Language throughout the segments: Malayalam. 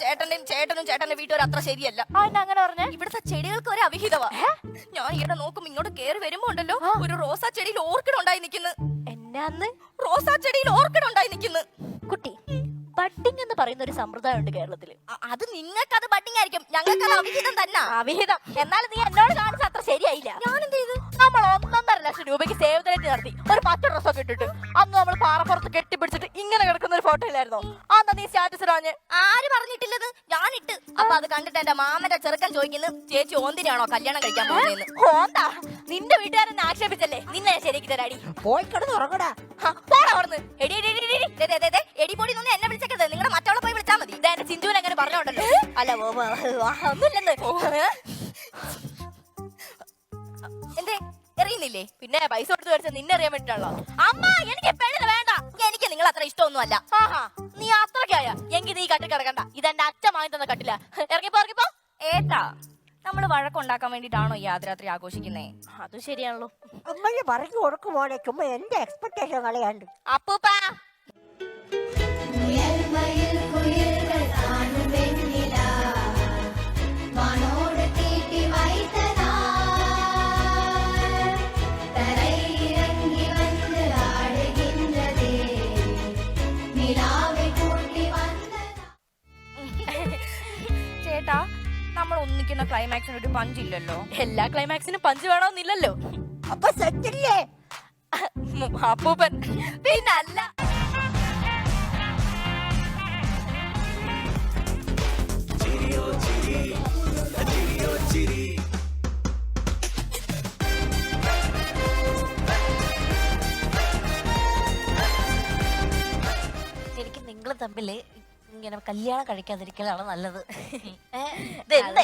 കാരണം ചേട്ടനും ചേട്ടന്റെ വീട്ടുകാർ അത്ര ശരിയല്ല. അങ്ങനെ പറഞ്ഞേ? ഇവിടുത്തെ ചെടികൾക്ക് ഒരു അവിഹിതവാ. ഞാൻ ഇവിടെ നോക്കും ഇങ്ങോട്ട് കേറി വരുമ്പോ ഉണ്ടല്ലോ ഒരു റോസാ ചെടിയിൽ ഓർക്കിഡ് ഉണ്ടായി നിൽക്കുന്നു. എന്നെ അന്ന് റോസാ ചെടിയിൽ ഓർക്കിഡ് ഉണ്ടായി നിൽക്കുന്നു. കുട്ടി, ബഡ്ഡിംഗ് എന്ന് പറയുന്ന ഒരു സമ്പ്രദായം ഉണ്ട് കേരളത്തില്. അത് നിങ്ങൾക്ക് അത് ബഡ്ഡിംഗ് ആയിരിക്കും, ഞങ്ങൾക്ക് അത് അവിഹിതം തന്നെ. അവിഹിതം എന്നാലും നീ എന്നോട് കാണിച്ച അത്ര ശരിയായില്ല. ഞാൻ എന്ത് ചെയ്തു? നമ്മൾ 1.5 ലക്ഷം രൂപയ്ക്ക് സേവ് ദ ഡേറ്റ് നടത്തി ഒരു പച്ച ഡ്രസ്സൊക്കെ ഇട്ടിട്ട് അന്ന് നമ്മൾ പാറപ്പുറത്ത് കെട്ടിപ്പിടിച്ചിട്ട് ഇങ്ങനെ കിടക്കുന്ന ഒരു ഫോട്ടോ ഇല്ലായിരുന്നോ? അന്ന് നീ സ്റ്റാറ്റസ് ഇടാഞ്ഞ്? ആര് പറഞ്ഞിട്ടില്ലത്? ഞാനിട്ട്. അപ്പൊ അത് കണ്ടിട്ട് എന്റെ മാമന്റെ ചെറുക്കൻ ചോദിക്കുന്നു, ചേച്ചി ഓന്തിനാണോ കല്യാണം കഴിക്കാൻ പോകുന്നതെന്ന്. ഓന്താ നിന്റെ വീട്ടുകാരനെ ആക്ഷേപിച്ചല്ലേ, നിന്നെ ഞാൻ ശരിയാക്കി തരാടി. പോയി കിടന്ന് ഉറങ്ങടാ. പോടാ അവിടുന്ന്. എടി എടി എടി എടി ദേ ദേ ദേ ദേ എടി പൊടി ഒന്നും എന്നെ വിളിച്ചേക്കരുത്, നിങ്ങളുടെ മറ്റവളെ പോയി വിളിച്ചാൽ മതി. ഇതാ എന്റെ സിന്ധുവിനെ അങ്ങനെ പറഞ്ഞോണ്ടല്ലോ. അല്ല ഒന്നുമില്ലെന്ന്. എന്തേ എറിയുന്നില്ലേ? പിന്നെ പൈസ കൊടുത്ത് മേടിച്ച നിന്നെ അറിയാൻ വേണ്ടിട്ടാണല്ലോ. അമ്മ എനിക്ക് പെണ്ണിന് വേണ്ട. എനിക്ക് നിങ്ങൾ അത്ര ഇഷ്ടമൊന്നുമല്ല. ആഹാ, നീ അത്രക്കായ എങ്കിൽ നീ കട്ടി കിടക്കണ്ട. ഇതെന്റെ അച്ഛൻ വാങ്ങി തന്ന കട്ടില്ല. ഇറങ്ങിപ്പോ ഇറങ്ങിപ്പോ. ഏട്ടാ, നമ്മള് വഴക്കുണ്ടാക്കാൻ വേണ്ടിട്ടാണോ ഈ ആദ്യരാത്രി ആഘോഷിക്കുന്നേ? അത് ശരിയാണല്ലോ. അമ്മയെ പറഞ്ഞു കൊടുക്കുമോളെ, ചുമ്മാ എന്റെ എക്സ്പെക്ടേഷൻ കളയാണ്ട്. അപ്പൂപ്പ ചേട്ടാ, നമ്മൾ ഒന്നിക്കുന്ന ക്ലൈമാക്സിന് ഒരു പഞ്ചില്ലല്ലോ. എല്ലാ ക്ലൈമാക്സിനും പഞ്ച് വേണമെന്നില്ലല്ലോ. അപ്പൊ സെറ്റില്ലേ? അപ്പൂപ്പൻ പിന്നല്ല. ശരിക്കും നിങ്ങൾ തമ്മില് ഇങ്ങനെ കല്യാണം കഴിക്കാതിരിക്കലാണ് നല്ലത്.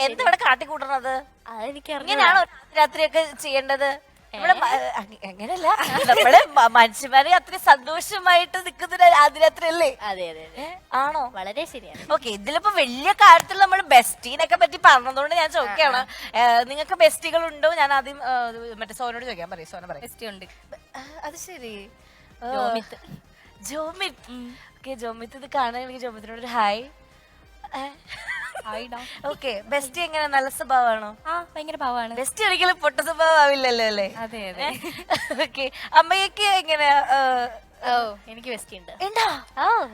എന്തിവിടെ കാട്ടിക്കൂട്ടണത്? ഇങ്ങനെയാണോ രാത്രിയൊക്കെ ചെയ്യേണ്ടത്? അങ്ങനെയല്ല, നമ്മള് മനുഷ്യന്മാരെ അത്രയും സന്തോഷമായിട്ട് നിൽക്കുന്ന ആദ്യരാത്രി അല്ലേ? അതെ അതെ അതെ, ആണോ? വളരെ ശരിയാണ്. ഓക്കെ, ഇതിലിപ്പോ വലിയ കാര്യത്തിൽ നമ്മൾ ബെസ്റ്റീനൊക്കെ പറ്റി പറഞ്ഞതുകൊണ്ട് ഞാൻ ചോദിക്കുകയാണ്, നിങ്ങൾക്ക് ബെസ്റ്റികൾ ഉണ്ടോ? ഞാൻ ആദ്യം മറ്റേ സോനോട് ചോദിക്കാൻ പറയും. സോന പറയും. ബെസ്റ്റ് ഉണ്ട്. അത് ശരി. ജോമിത്ത്. ജോമിത്ത്. ഓക്കെ, ജോമിത്ത് ഇത് കാണാൻ എനിക്ക് ജോമിത്തിനോട് ഒരു ഹായ്. ഓക്കെ, ബെസ്റ്റ് എങ്ങനെ, നല്ല സ്വഭാവമാണോ? ആ, ഭയങ്കര പാവാണ്. ബെസ്റ്റ് ഒരിക്കലും പൊട്ട സ്വഭാവമാവില്ലല്ലോ അല്ലേ? അതെ അതെ. ഓക്കെ, അമ്മയ്ക്ക് എങ്ങനെയാ? ഓ, എനിക്ക് ബെസ്റ്റ് ഉണ്ട്. ഉണ്ടോ?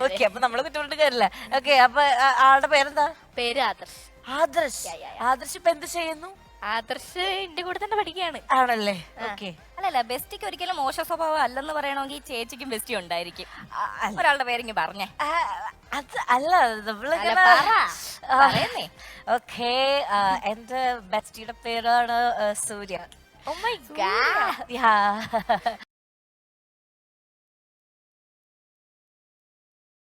ഓക്കെ, അപ്പൊ നമ്മള് കുറ്റപ്പെട്ട് കാര്യമില്ല. ഓക്കെ, അപ്പൊ ആളുടെ പേരെന്താ? പേര് ആദർശ്. ആദർശ്. ആദർശ് ഇപ്പൊ എന്ത് ചെയ്യുന്നു? ആദർശ് എന്റെ കൂടെ തന്നെ പഠിക്കുകയാണ്. ആണല്ലേ? ഓക്കെ. അല്ലല്ല, ബെസ്റ്റിക്ക് ഒരിക്കലും മോശ സ്വഭാവം അല്ലെന്ന് പറയണമെങ്കിൽ ചേച്ചിക്കും ബെസ്റ്റി ഉണ്ടായിരിക്കും. ഒരാളുടെ പേരെങ്കിൽ പറഞ്ഞേ. അത് അല്ല, നമ്മളിങ്ങനെ പറയുന്നേ. ഓക്കെ, എന്റെ ബെസ്റ്റിയുടെ പേരാണ് സൂര്യ. Oh my god. Yeah.